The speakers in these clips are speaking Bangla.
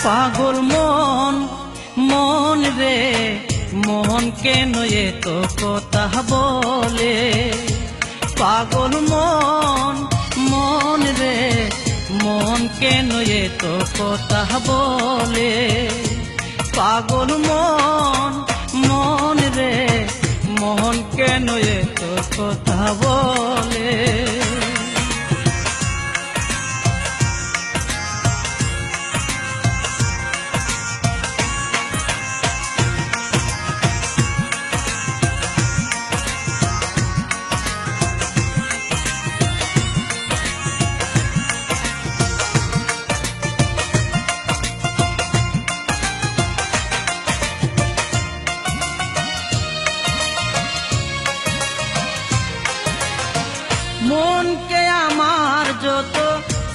পাগল মন মন রে মন কেন এত কথা বলে। পাগল মন মন রে মন কেন এত কথা বলে। পাগল মন মন রে মন কেন এত কথা বলে। মনকে আমার যত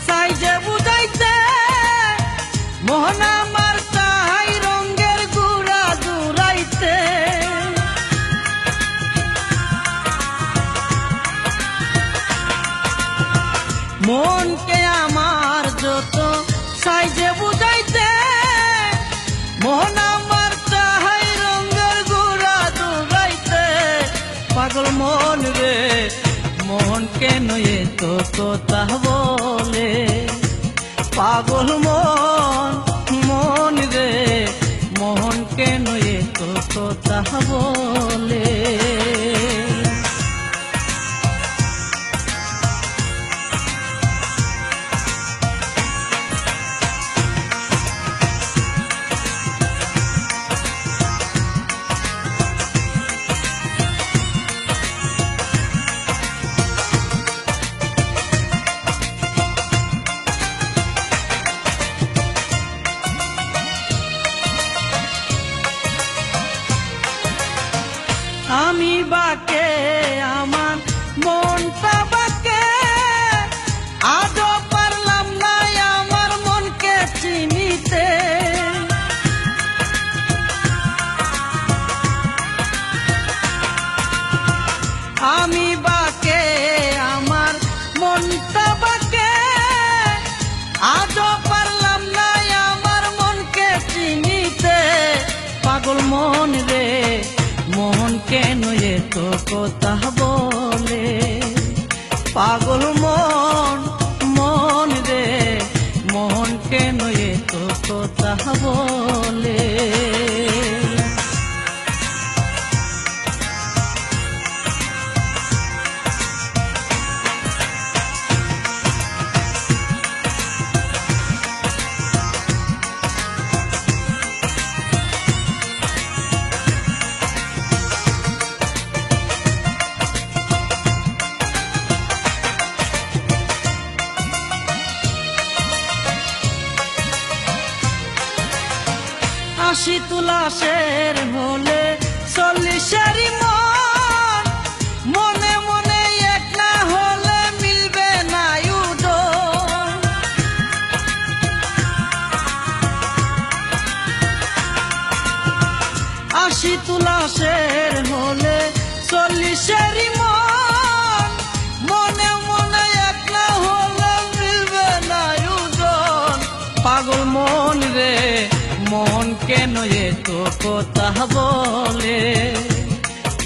সাইজে বুঝাইতে, মোহন আমার তাই রঙের গুড়া জুড়াইতে। মনকে আমার যত সাইজে বুঝাইতে, মোহন আমার তাই রঙের গুড়া জুড়াইতে। পাগল মন রে মন কেন এত কথা বলে। পাগল মন মন রে মন কেন এত কথা বলে। আমি বাকে আমার মনটা বাকে, আজও পারলাম না আমার মনকে চিনিতে। আমি বাকে আমার মনটা বাকে, আজও পারলাম না আমার মনকে চিনিতে। পাগল মন রে মন কেন এত কথা বলে। পাগল মন মন রে মন কেন এত কথা বলে। আশি তুলাশের হলে 40-এরই মন, মনে মনে এক না হলে মিলবে না উদর। আশি তুলাশের হলে 40-এরই মন, মনে মনে এক না হলে মিলবে না উদর। পাগল মন রে মন কেন এত কথা বলে।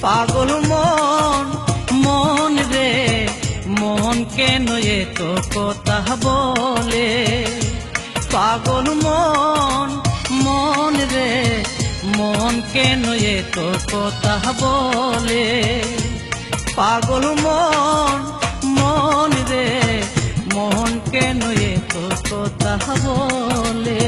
পাগল মন মন রে মন কেন এত কথা বলে। পাগল মন মন রে মন কেন এত কথা বলে। পাগল মন মন রে মন কেন এত কথা বলে।